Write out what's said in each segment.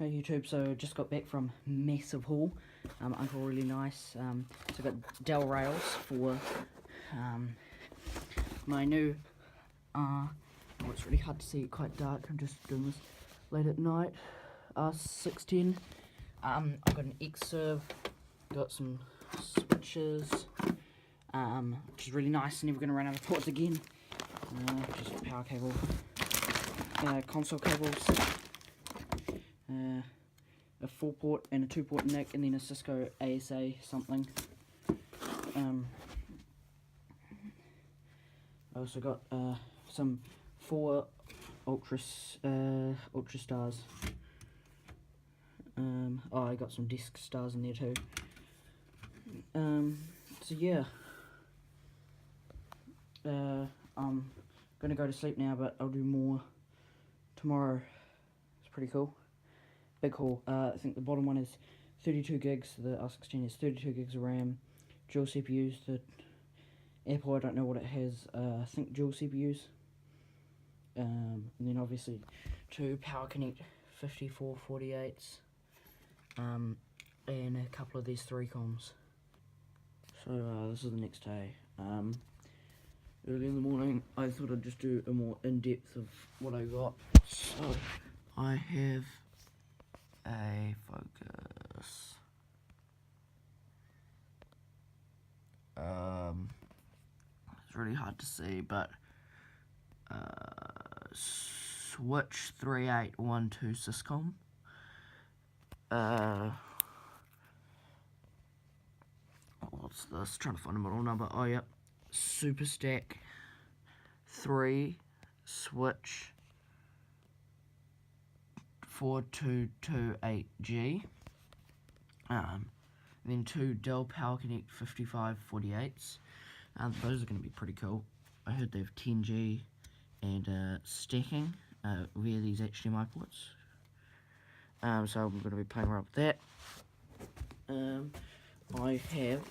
Hey YouTube, so just got back from massive haul. Uncle really nice. So I got Dell rails for my new oh, it's really hard to see, quite dark. I'm just doing this late at night. R610. I've got an X-Serve, got some switches, which is really nice. Never gonna run out of ports again. Just power cable, console cables. A 4-port and a 2-port NIC, and then a Cisco ASA something. I also got some 4 Ultra Stars. I got some Disc Stars in there too. So yeah, I'm gonna go to sleep now, but I'll do more tomorrow. It's pretty cool. Big haul. I think the bottom one is 32 gigs, the R16 is 32 gigs of RAM, dual CPUs, the Apple, I don't know what it has, I think dual CPUs, and then obviously 2 Power Connect 5448s, and a couple of these 3 comms. So this is the next day. Early in the morning, I thought I'd just do a more in-depth of what I got. So I have a focus. It's really hard to see, but switch 3812 Syscom. What's this? Trying to find a model number. Oh yep, SuperStack 3 switch 4228G. Then 2 Dell Power Connect 5548s. Those are going to be pretty cool. I heard they have 10G and stacking via these HDMI ports. So I'm going to be playing around with that. I have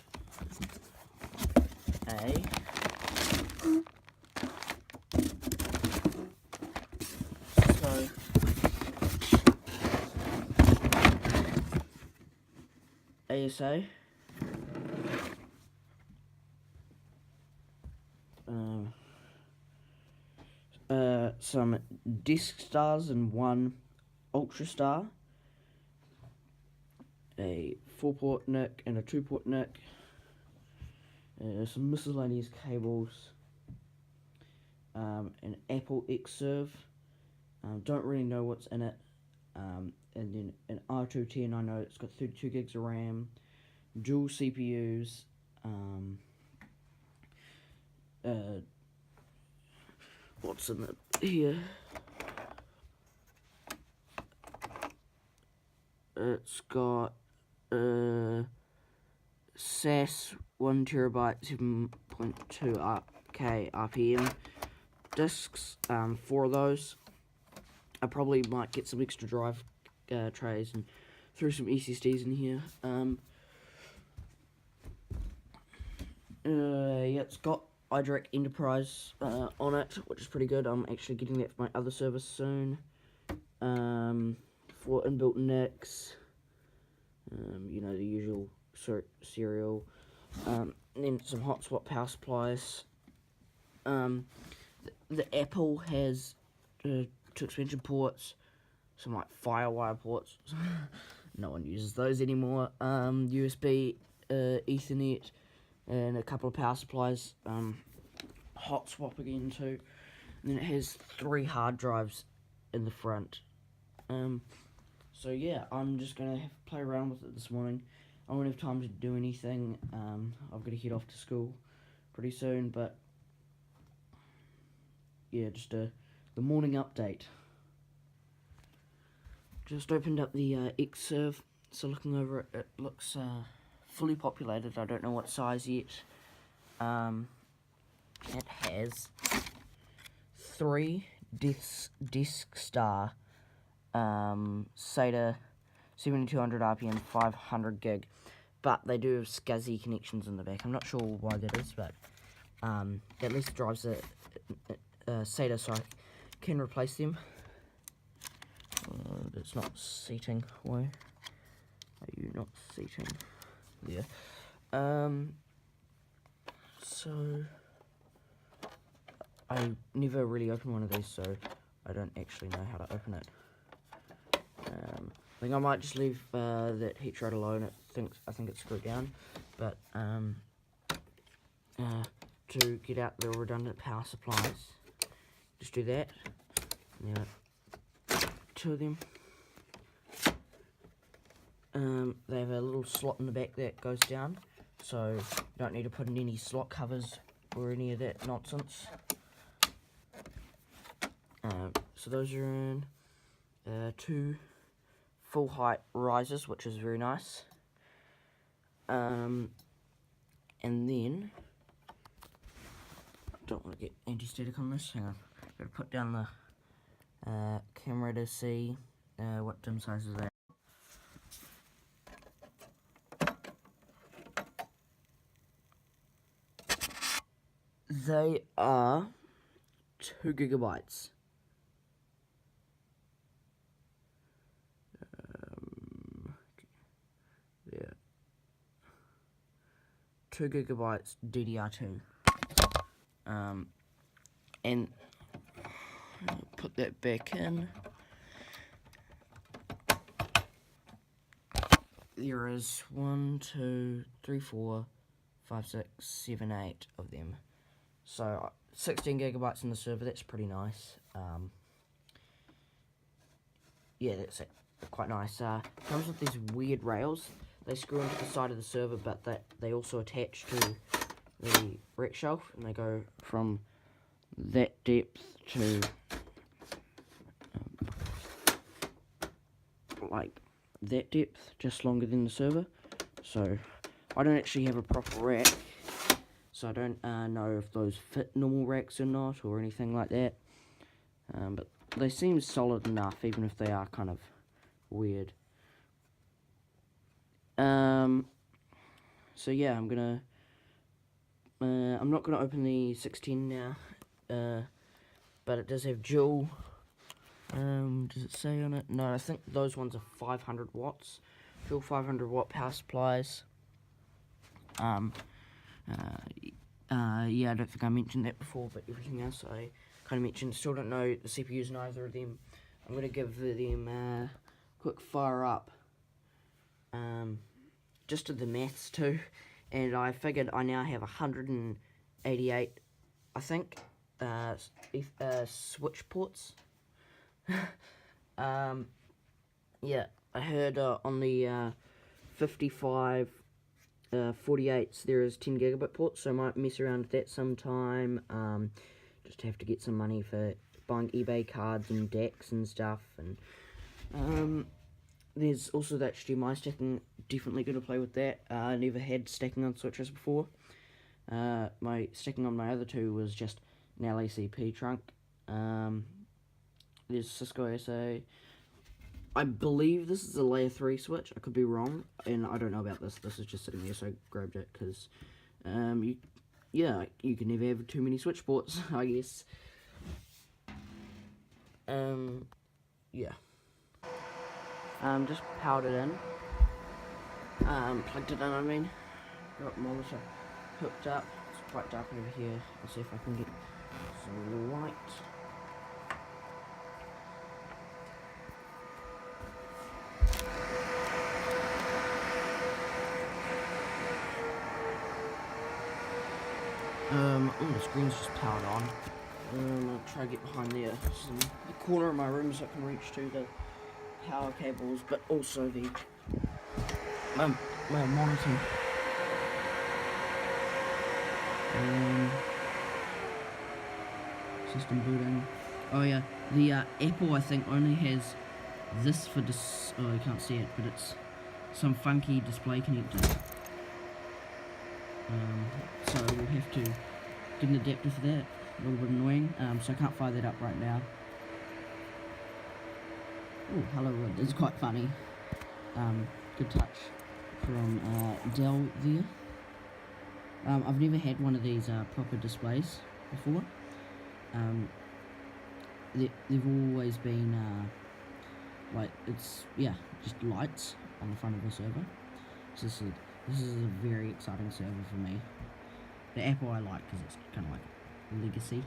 ASA, some Disc Stars and 1 Ultra Star, a 4-port NIC and a 2-port NIC, some miscellaneous cables, an Apple X-Serve, don't really know what's in it, and then an R210, I know it's got 32 gigs of RAM, dual CPUs, what's in it here? It's got SAS 1TB 7.2K RPM discs, 4 of those. I probably might get some extra drive trays and throw some SSDs in here. Yeah, it's got iDirect Enterprise on it, which is pretty good. I'm actually getting that for my other service soon. 4 inbuilt NICs, you know, the usual serial, and then some hotspot power supplies. The Apple has 2 expansion ports, some like Firewire ports. No one uses those anymore. USB, Ethernet, and a couple of power supplies. Hot swap again too. And then it has 3 hard drives in the front. So yeah, I'm just gonna have to play around with it this morning. I won't have time to do anything. I've got to head off to school pretty soon, but yeah, just the morning update. Just opened up the X-Serve, so looking over it, it looks fully populated. I don't know what size yet. It has 3 Disc Star SATA 7200 RPM 500 gig, but they do have SCSI connections in the back. I'm not sure why that is, but at least drives a SATA, so I can replace them. It's not seating. Why are you not seating? Yeah. So I never really opened one of these, so I don't actually know how to open it. I think I might just leave that heat shrod alone. I think it's screwed down, but to get out the redundant power supplies, just do that. Now, two of them. They have a little slot in the back that goes down, so you don't need to put in any slot covers or any of that nonsense. So those are in two full height risers, which is very nice. And then, I don't want to get anti-static on this, hang on. Gotta put down the camera to see what dim sizes they are. They are 2 gigabytes. Yeah, 2 gigabytes DDR2. And I'll put that back in. There is 1, 2, 3, 4, 5, 6, 7, 8 of them. So 16 gigabytes in the server. That's pretty nice. Yeah, that's it. Quite nice. Comes with these weird rails. They screw into the side of the server, but they also attach to the rack shelf, and they go from that depth to like that depth, just longer than the server. So I don't actually have a proper rack, so I don't know if those fit normal racks or not, or anything like that. But they seem solid enough, even if they are kind of weird. So yeah, I'm not gonna open the 610 now, but it does have dual. Does it say on it? No, I think those ones are 500 watts, dual 500 watt power supplies. Yeah, I don't think I mentioned that before, but everything else I kind of mentioned. Still don't know the CPUs in either of them. I'm gonna give them a quick fire up. Just did the maths too, and I figured I now have 188, I think, switch ports. Yeah, I heard on the 55 48s there is 10 gigabit ports, so I might mess around with that sometime. Just have to get some money for buying eBay cards and decks and stuff, and there's also that HDMI stacking. Definitely going to play with that. I never had stacking on switches before. My stacking on my other two was just an LACP trunk. There's Cisco SA. I believe this is a layer 3 switch. I could be wrong, and I don't know about this. This is just sitting there, so I grabbed it because, you can never have too many switch ports, I guess. Yeah. Just powered it in. Plugged it in, I mean. Got monitor hooked up. It's quite dark over here. I'll see if I can get some light. The screen's just powered on. I'll try to get behind there. It's in the corner of my room so I can reach to the power cables, but also the my monitor. System booting. Oh yeah, the Apple I think only has this for this. Oh, you can't see it, but it's some funky display connector. So we'll have to get an adapter for that. A little bit annoying. So I can't fire that up right now. Oh, hello Wood. It's quite funny. Good touch from Dell there. I've never had one of these proper displays before. They've always been like it's just lights on the front of the server. So this is a very exciting server for me. The Apple I like because it's kind of like legacy.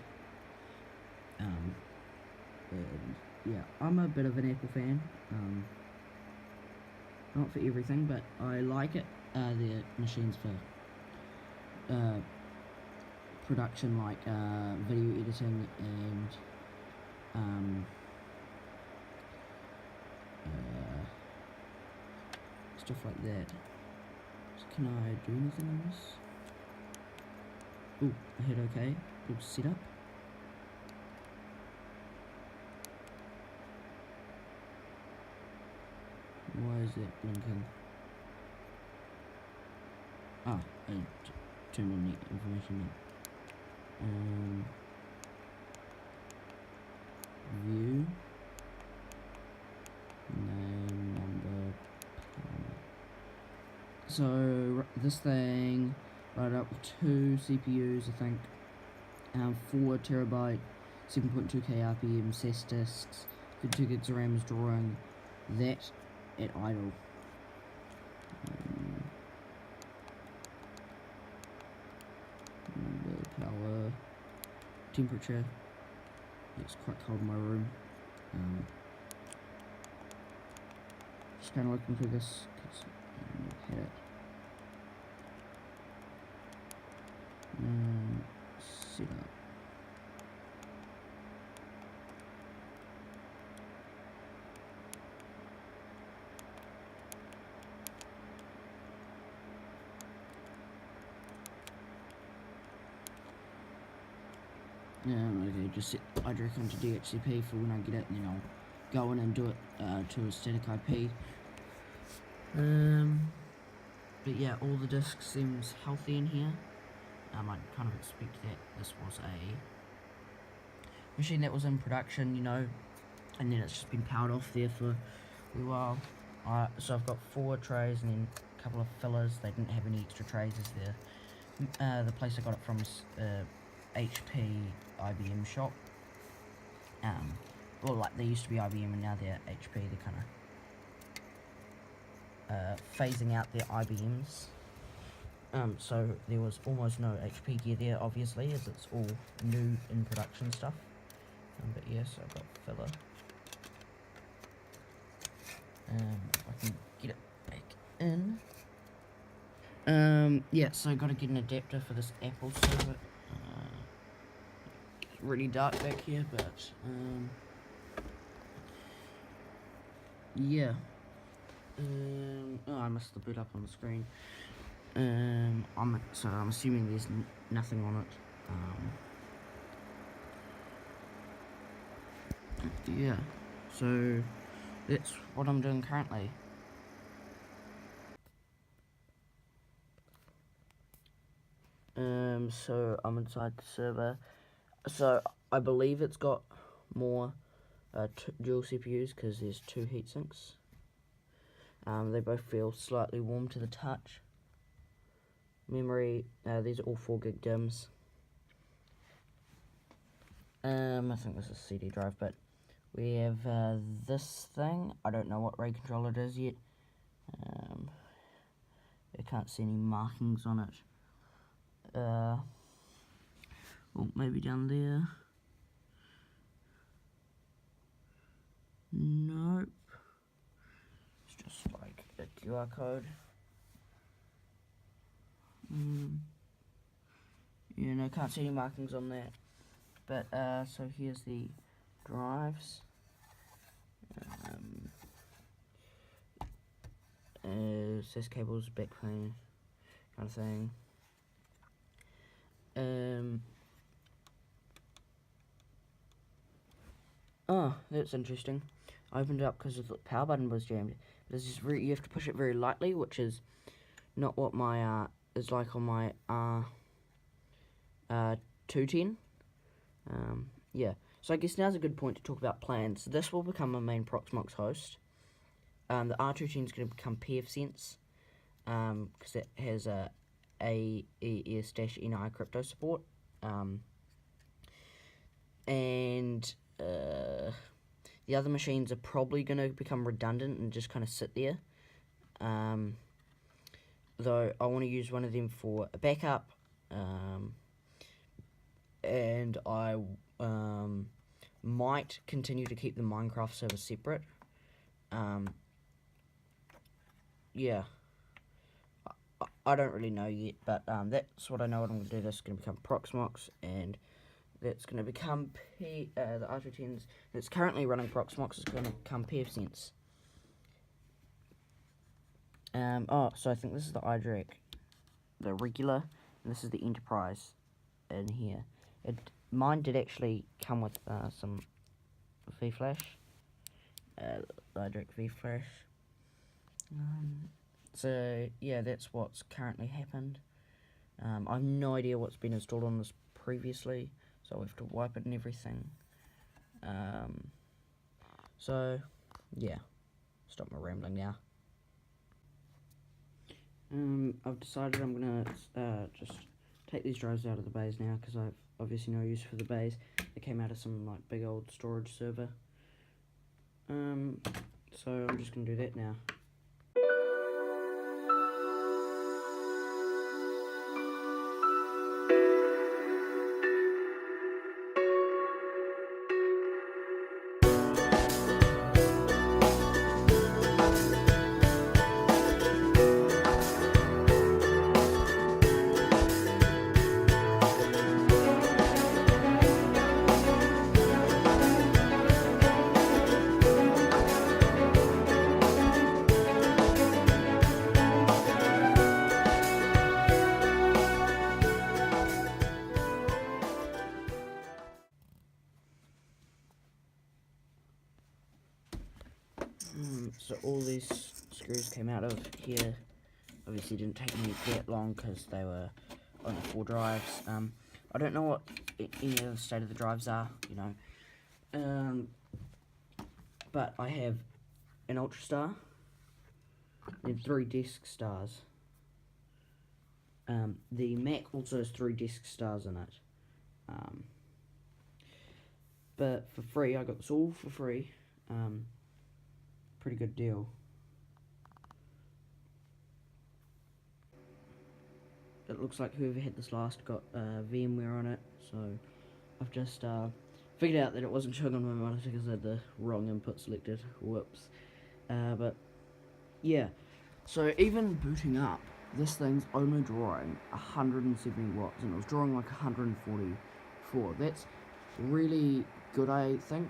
Yeah, I'm a bit of an Apple fan. Not for everything, but I like it. Their machines for production, like video editing and stuff like that. So can I do anything on this? Oh, I hit OK. Good setup. Why is that blinking? Ah, I turned on the information now. View. Name, number, power. So this thing, right up with 2 CPUs, I think. 4 terabyte, 7.2K RPM, SES disks, 32 gigs of RAM is drawing that at idle. Power, temperature. It's quite cold in my room. Just kind of looking through this because I've had it. Set up. Okay, just set iDRAC onto DHCP for when I get it, and then I'll go in and do it to a static IP. But yeah, all the disks seems healthy in here. I kind of expect that this was a machine that was in production, you know, and then it's just been powered off there for a while. So I've got 4 trays and then a couple of fillers. They didn't have any extra trays as there. The place I got it from is HP IBM shop. Well, like they used to be IBM and now they're HP. They're kind of phasing out their IBMs. So there was almost no HP gear there, obviously, as it's all new in production stuff. But yes, I've got filler. I can get it back in. Yeah, so I got to get an adapter for this Apple server. It's really dark back here, but yeah. Oh, I missed the boot up on the screen. I'm assuming there's nothing on it. Yeah, so that's what I'm doing currently. So I'm inside the server. So I believe it's got more dual CPUs because there's 2 heatsinks. They both feel slightly warm to the touch. Memory, these are all 4 gig DIMMs. I think this is CD drive, but we have this thing. I don't know what RAID controller it is yet. I can't see any markings on it. Well, maybe down there. Nope. It's just like a QR code. Yeah, no, can't see any markings on that. But, so here's the drives. SES cables, backplane, kind of thing. Oh, that's interesting. I opened it up because the power button was jammed. But it's just you have to push it very lightly, which is not what my is like on my 210. Yeah. So I guess now's a good point to talk about plans. This will become my main Proxmox host. The R210 is going to become pfSense, because it has a AES-NI crypto support. The other machines are probably going to become redundant and just kind of sit there. Though I want to use one of them for a backup, and I might continue to keep the Minecraft server separate. Yeah, I don't really know yet, but that's what I know what I'm going to do. This is going to become Proxmox, and that's going to become the R210s that's currently running Proxmox is going to become pfSense. So I think this is the iDirect, the regular, and this is the Enterprise in here. Mine did actually come with some V-Flash, iDirect V-Flash. So yeah, that's what's currently happened. I have no idea what's been installed on this previously, so I'll have to wipe it and everything. So yeah, stop my rambling now. I've decided I'm gonna just take these drives out of the bays now, because I've obviously no use for the bays. They came out of some like big old storage server. So I'm just gonna do that now. So all these screws came out of here. Obviously didn't take me that long because they were only 4 drives. I don't know what any of the state of the drives are, you know. But I have an Ultrastar and 3 disk stars. The Mac also has 3 disk stars in it. But for free, I got this all for free. Pretty good deal. It looks like whoever had this last got VMware on it, so I've just figured out that it wasn't showing on my monitor because I had the wrong input selected. Whoops. But yeah, so even booting up, this thing's only drawing 170 watts, and it was drawing like 144. That's really good, I think,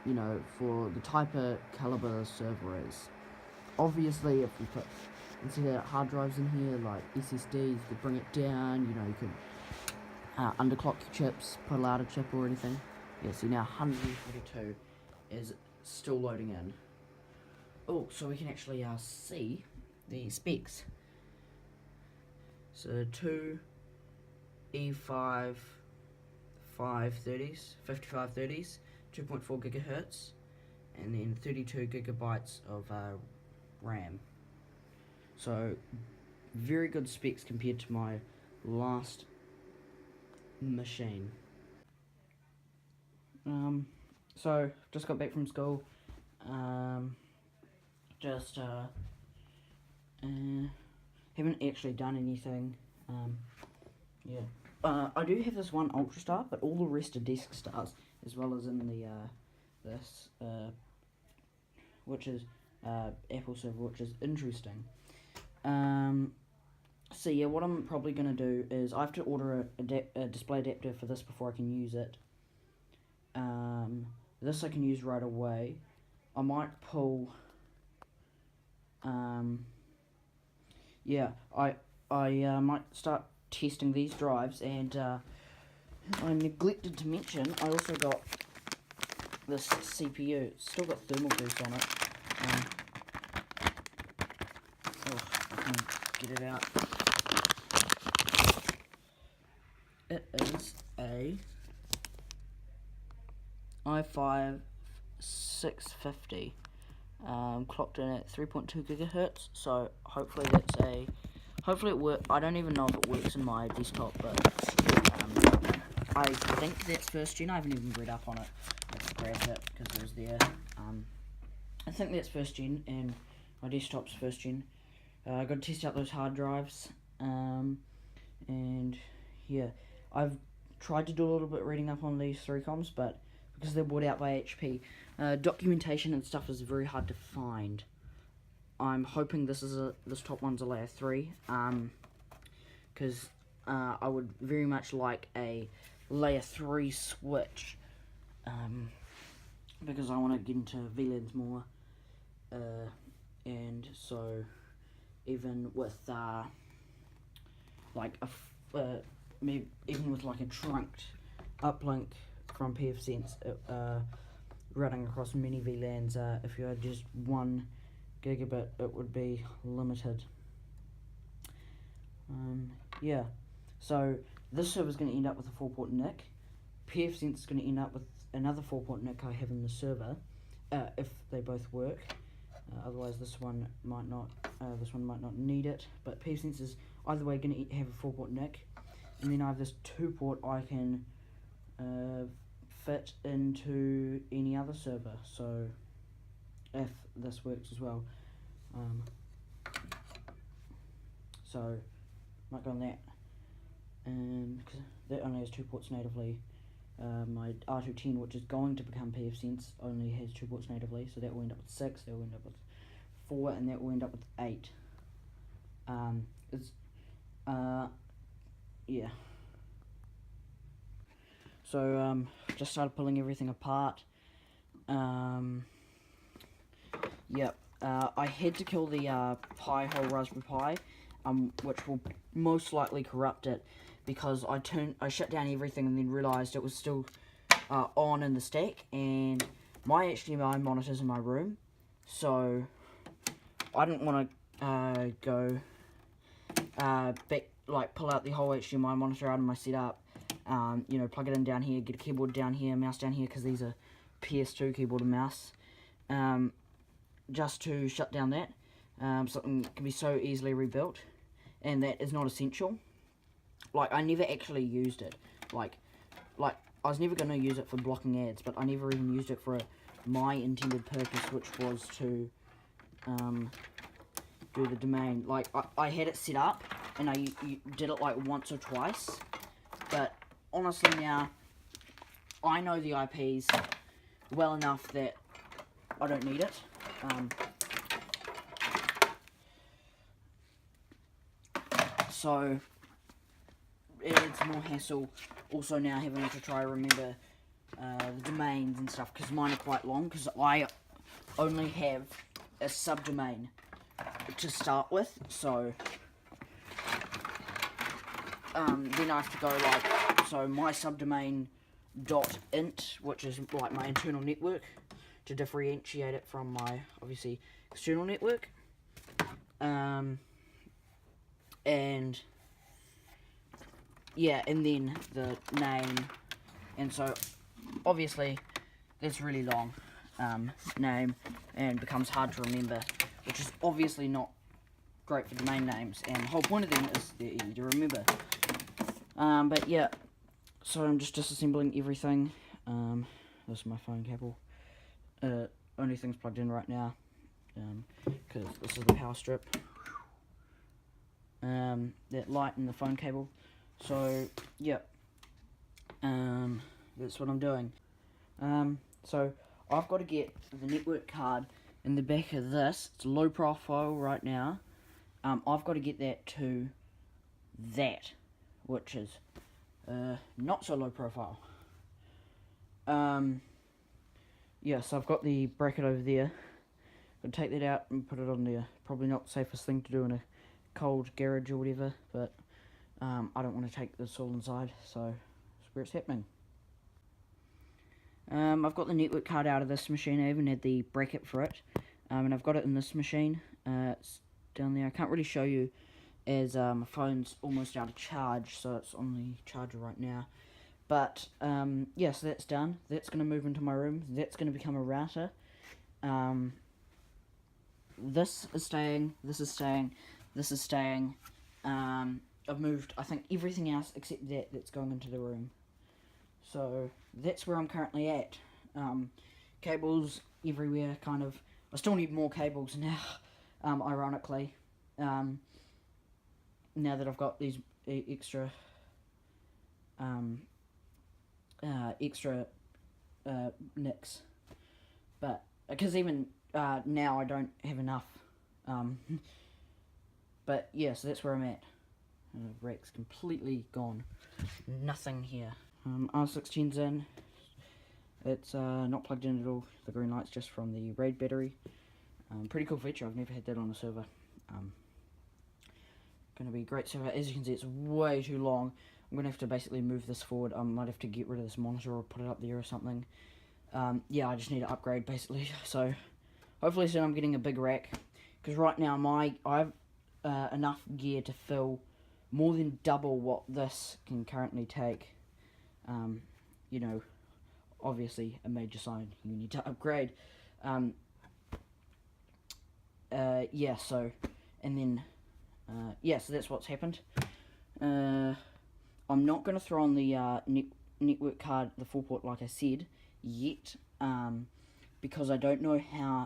you know, for the type of caliber the server is. Obviously, if we put instead of hard drives in here, like SSDs, you could bring it down, you know, you could underclock your chips, put a louder chip or anything. Yeah, see now 142 is still loading in. Oh, so we can actually see the specs. So 2 E5 530s, 5530s, 2.4 gigahertz, and then 32 gigabytes of RAM. So very good specs compared to my last machine. So just got back from school. Haven't actually done anything. Yeah. I do have this one Ultrastar, but all the rest are disk stars, as well as in the this which is Apple server, which is interesting. So yeah, what I'm probably gonna do is I have to order a display adapter for this before I can use it. This I can use right away. I might pull. Yeah, I might start testing these drives, and I neglected to mention I also got this CPU. It's still got thermal boost on it. I can get it out. It is a i5 650. Clocked in at 3.2 gigahertz, so hopefully hopefully it works. I don't even know if it works in my desktop, but I think that's first gen. I haven't even read up on it. grabbed it because it was there. I think that's first gen, and my desktop's first gen. I've got to test out those hard drives, and yeah, I've tried to do a little bit reading up on these 3coms, but because they're bought out by HP, documentation and stuff is very hard to find. I'm hoping this top one's a layer 3, because I would very much like a layer 3 switch, because I want to get into VLANs more, and so even with like maybe even with like a trunked uplink from pfSense, running across many VLANs, if you had just 1 gigabit, it would be limited. Yeah, so this server's going to end up with a 4-port NIC. pfSense is going to end up with another 4-port NIC I have in the server, if they both work. Otherwise, this one might not need it. But pfSense is either way going to have a 4-port NIC, and then I have this 2-port I can fit into any other server. So if this works as well, so might go on that, and because that only has 2 ports natively. My R210, which is going to become pfSense, only has 2 ports natively, so that will end up with 6, that will end up with 4, and that will end up with 8. Yeah. So, just started pulling everything apart. Yep. I had to kill the Pi-hole Raspberry Pi, which will most likely corrupt it, because I shut down everything and then realised it was still on in the stack, and my HDMI monitor's in my room, so I didn't want to go back, like pull out the whole HDMI monitor out of my setup, you know, plug it in down here, get a keyboard down here, mouse down here, because these are PS2 keyboard and mouse, just to shut down that. Something can be so easily rebuilt, and that is not essential. Like, I never actually used it. Like I was never going to use it for blocking ads, but I never even used it for my intended purpose, which was to do the domain. Like, I had it set up, and I did it like once or twice, but honestly now, I know the IPs well enough that I don't need it. So it's more hassle also now having to try to remember the domains and stuff, because mine are quite long, because I only have a subdomain to start with, so then I have to go like, so my subdomain .int, which is like my internal network, to differentiate it from my obviously external network, and yeah, and then the name, and so obviously it's really long name and becomes hard to remember, which is obviously not great for domain names, and the whole point of them is they're easy to remember. But yeah, so I'm just disassembling everything. This is my phone cable. Only thing's plugged in right now, because this is the power strip. That light and the phone cable. So, yep. That's what I'm doing. So, I've got to get the network card in the back of this. It's low profile right now. I've got to get that to that, which is not so low profile. Yeah, so I've got the bracket over there. I'll take that out and put it on there. Probably not the safest thing to do in a cold garage or whatever, but I don't want to take this all inside, so that's where it's happening. I've got the network card out of this machine. I even had the bracket for it, and I've got it in this machine. It's down there. I can't really show you as my phone's almost out of charge, so it's on the charger right now. But yeah, so that's done. That's going to move into my room. That's going to become a router. This is staying. This is staying. This is staying. I've moved, I think, everything else except that that's going into the room. So that's where I'm currently at. Cables everywhere, kind of. I still need more cables now, ironically. Now that I've got these extra nicks. But, because even now I don't have enough. But yeah, so that's where I'm at. Rack's completely gone. Nothing here. R16's in. It's not plugged in at all. The green light's just from the RAID battery. Pretty cool feature. I've never had that on a server. Going to be a great server. As you can see, it's way too long. I'm going to have to basically move this forward. I might have to get rid of this monitor or put it up there or something. Yeah, I just need to upgrade basically. So hopefully soon I'm getting a big rack. Because right now I've enough gear to fill more than double what this can currently take. You know, obviously a major sign you need to upgrade. Yeah, so, and then, yeah, so that's what's happened. I'm not going to throw on the network card, the 4-port, like I said, yet, because I don't know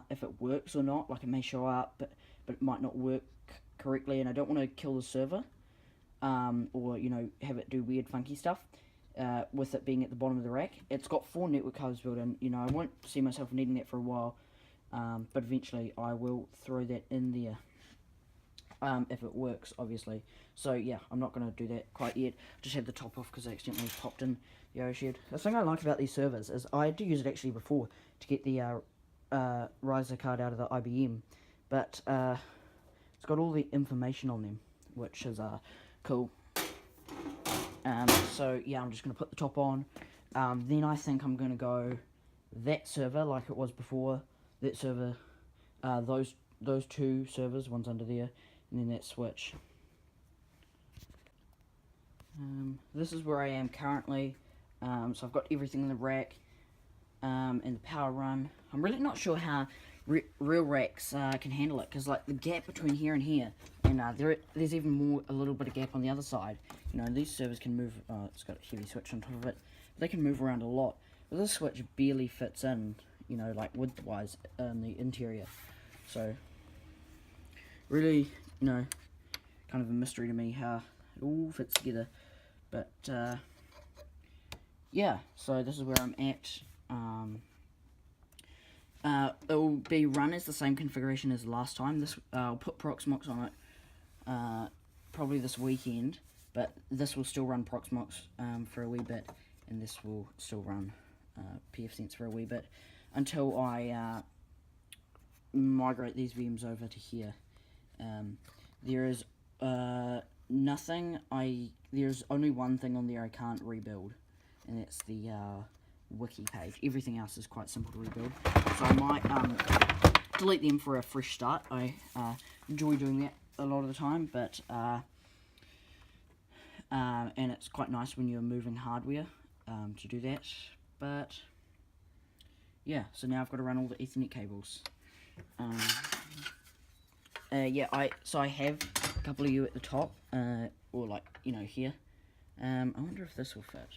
if it works or not. Like, it may show up, but it might not work correctly, and I don't want to kill the server, or, you know, have it do weird funky stuff, with it being at the bottom of the rack. It's got 4 network cards built in. You know, I won't see myself needing that for a while, but eventually I will throw that in there, if it works, obviously. So yeah, I'm not going to do that quite yet. Just had the top off because I accidentally popped in the OSHED. The thing I like about these servers is I had to use it actually before to get the riser card out of the IBM, but it's got all the information on them, which is cool. So yeah, I'm just going to put the top on. Then I think I'm going to go that server like it was before. That server, those 2 servers, one's under there, and then that switch. This is where I am currently. So I've got everything in the rack, and the power run. I'm really not sure how real racks can handle it, because like the gap between here and here, and there's even more, a little bit of gap on the other side. You know, these servers can move. It's got a heavy switch on top of it. They can move around a lot, but this switch barely fits in. You know, like width-wise in the interior. So really, you know, kind of a mystery to me how it all fits together. But yeah, so this is where I'm at. It will be run as the same configuration as last time. I'll put Proxmox on it probably this weekend, but this will still run Proxmox for a wee bit, and this will still run pfSense for a wee bit until I migrate these VMs over to here. There is there's only one thing on there I can't rebuild, and that's the wiki page. Everything else is quite simple to rebuild, so I might delete them for a fresh start. I enjoy doing that a lot of the time, but and it's quite nice when you're moving hardware to do that. But yeah, so now I've got to run all the Ethernet cables. Yeah, I have a couple of you at the top, or like, you know, here. I wonder if this will fit.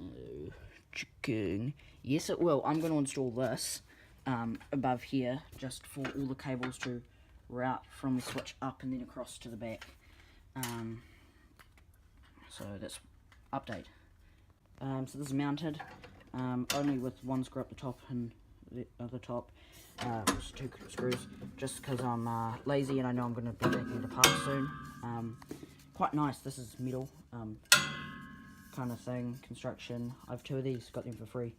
Oh, chicken. Yes, it will. I'm going to install this above here, just for all the cables to route from the switch up and then across to the back. So that's update. So this is mounted, only with one screw up the top and the other top. Just 2 screws, just because I'm lazy and I know I'm going to be taking it apart soon. Quite nice. This is metal kind of thing, construction. I have 2 of these, got them for free.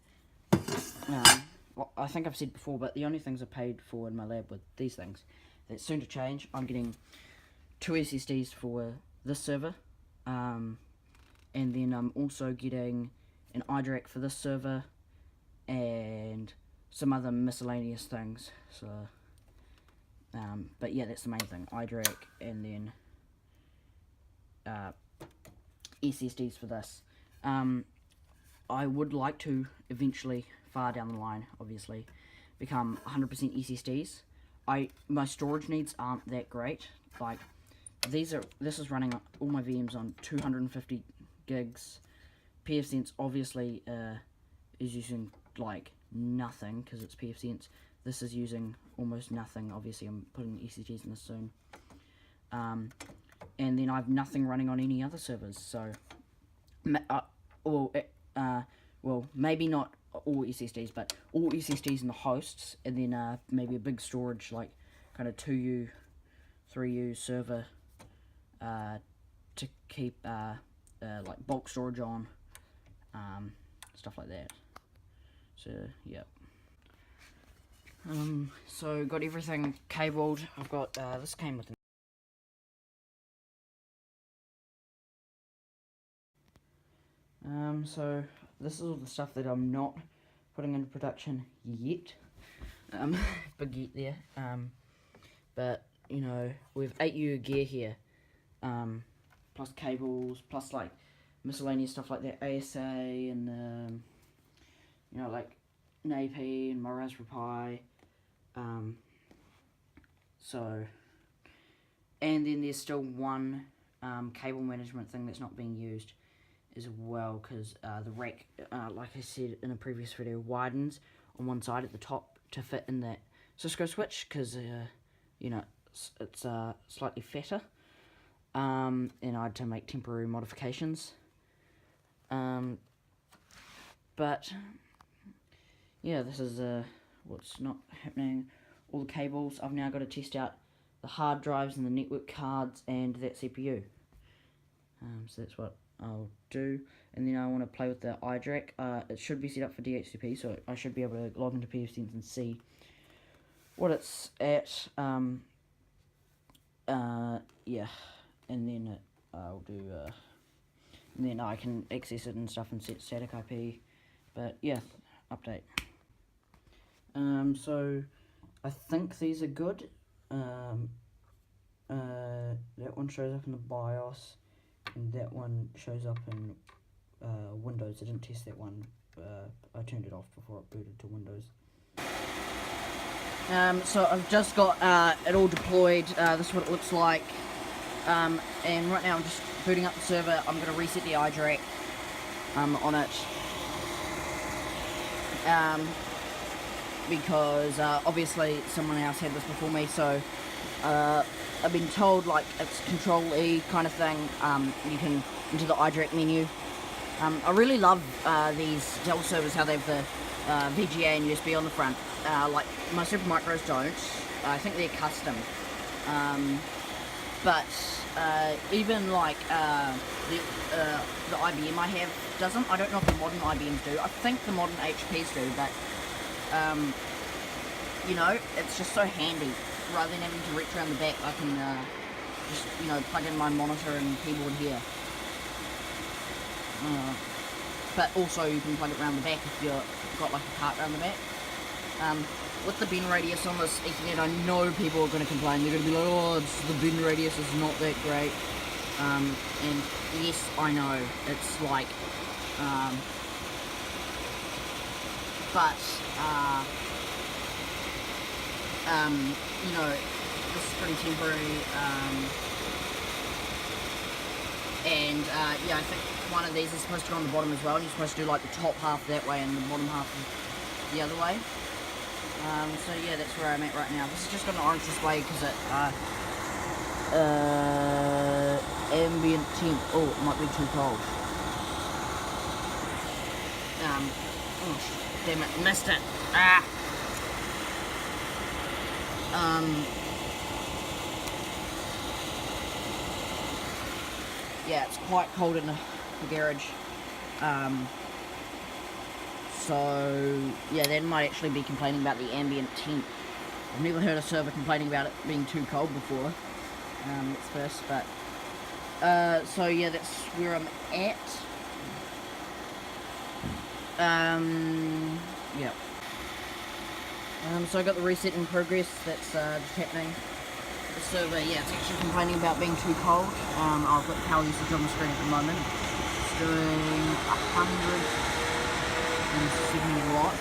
Well, I think I've said before, but the only things I paid for in my lab were these things. That's soon to change. I'm getting 2 SSDs for this server, and then I'm also getting an iDRAC for this server, and some other miscellaneous things. So, but yeah, that's the main thing. iDRAC, and then SSDs for this. I would like to eventually, far down the line, obviously, become 100% SSDs. My storage needs aren't that great. Like, this is running all my VMs on 250 gigs. pfSense obviously is using like nothing because it's pfSense. This is using almost nothing. Obviously, I'm putting ECGs in this soon. And then I have nothing running on any other servers. So, well, maybe not all SSDs, but all SSDs in the hosts, and then maybe a big storage like kind of 2U, 3U server to keep like bulk storage on, stuff like that. So yeah. So got everything cabled. I've got this came with. So this is all the stuff that I'm not putting into production yet. Big yet there. But you know, we've 8U gear here, plus cables, plus like miscellaneous stuff like that, ASA and you know, like NAP and my Raspberry Pi. So, and then there's still one cable management thing that's not being used as well, because the rack, like I said in a previous video, widens on one side at the top to fit in that Cisco switch, because you know, it's slightly fatter, and I had to make temporary modifications. But yeah, this is what's not happening. All the cables, I've now got to test out the hard drives and the network cards and that CPU. So that's what I'll do. And then I want to play with the iDRAC. It should be set up for DHCP, so I should be able to log into pfSense and see what it's at. Yeah, and then I'll do, and then I can access it and stuff and set static IP. But yeah, update. So I think these are good. That one shows up in the BIOS, and that one shows up in Windows. I didn't test that one. I turned it off before it booted to Windows. So I've just got it all deployed. This is what it looks like. And right now I'm just booting up the server. I'm going to reset the iDRAC on it. Because obviously someone else had this before me, so I've been told like it's Control-E kind of thing. You can into the iDRAC menu. I really love these Dell servers, how they have the VGA and USB on the front. Like my Supermicros don't. I think they're custom. But even like the IBM I have doesn't. I don't know if the modern IBMs do. I think the modern HPs do, but you know, it's just so handy. Rather than having to reach around the back, I can just, you know, plug in my monitor and keyboard here. But also you can plug it around the back if you've got like a cart around the back. With the bin radius on this Ethernet, I know people are going to complain. They're going to be like, oh, the bin radius is not that great. And yes, I know, it's like, but, you know, this is pretty temporary, and, yeah, I think one of these is supposed to go on the bottom as well, and you're supposed to do, like, the top half that way and the bottom half the other way. So, yeah, that's where I'm at right now. This has just got an orange display because it, ambient temp. Oh, it might be too cold. Oh, damn it, missed it. Yeah, it's quite cold in the garage. So, yeah, they might actually be complaining about the ambient temp. I've never heard a server complaining about it being too cold before. That's first, but, so yeah, that's where I'm at. Yeah. So I got the reset in progress, that's, just happening. The server, yeah, it's actually complaining about being too cold. I've got the power usage on the screen at the moment. It's doing 170 watts.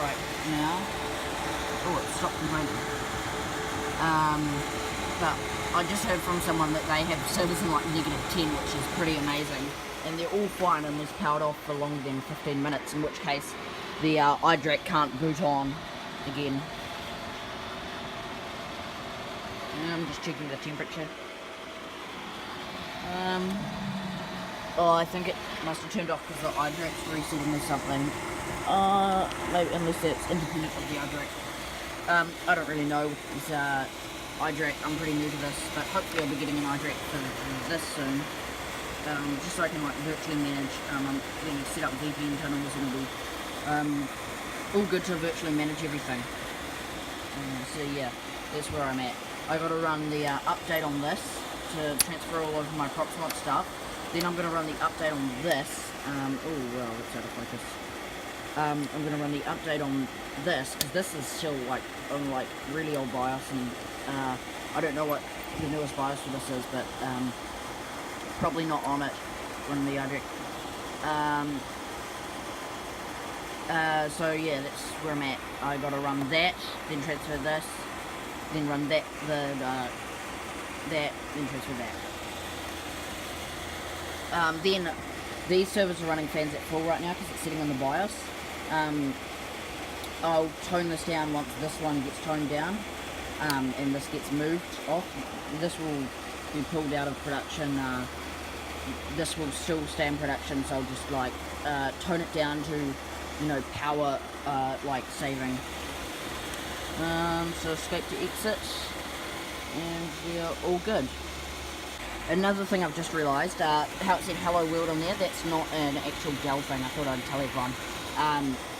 Right now. Oh, it stopped complaining. But I just heard from someone that they have servers in like -10, which is pretty amazing. and they're all fine unless powered off for longer than 15 minutes, in which case the iDRAC can't boot on again. I'm just checking the temperature. Oh, I think it must have turned off because the iDRAC's resetting or something. Maybe, unless it's independent of the iDRAC. I don't really know with this iDRAC. I'm pretty new to this, but hopefully I'll be getting an iDRAC for this soon. Just so I can like virtually manage. I'm going to set up VPN tunnels and it'll be all good to virtually manage everything. So yeah, that's where I'm at. I got to run the update on this to transfer all of my Proxmox stuff. Then I'm going to run the update on this. Oh well, that's out of focus. I'm going to run the update on this because this is still like on like really old BIOS, and I don't know what the newest BIOS for this is, but probably not on it when the iDRAC. So yeah, that's where I'm at. I got to run that, then transfer this, then run that, that, then transfer that. Then these servers are running fans at full right now because it's sitting on the BIOS. I'll tone this down once this one gets toned down, and this gets moved off. This will be pulled out of production. This will still stay in production, so I'll just like tone it down to, you know, power like saving. So escape to exit, and we are all good. Another thing I've just realised, how it said Hello World on there, that's not an actual Dell thing. I thought I'd tell everyone.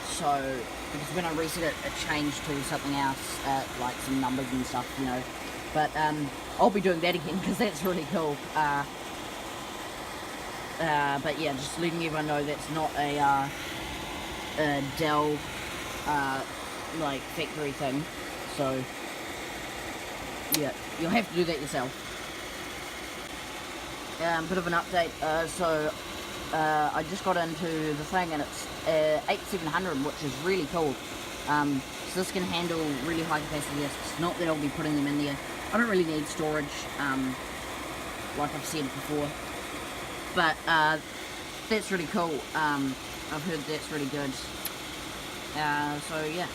So, because when I reset it, it changed to something else, like some numbers and stuff, you know. But I'll be doing that again because that's really cool. But yeah, just letting everyone know that's not a Dell like factory thing. So yeah, you'll have to do that yourself. Bit of an update. I just got into the thing, and it's 8700, which is really cool. So this can handle really high capacity disks. Not that I'll be putting them in there. I don't really need storage, like I've said before. But that's really cool. I've heard that's really good. So yeah.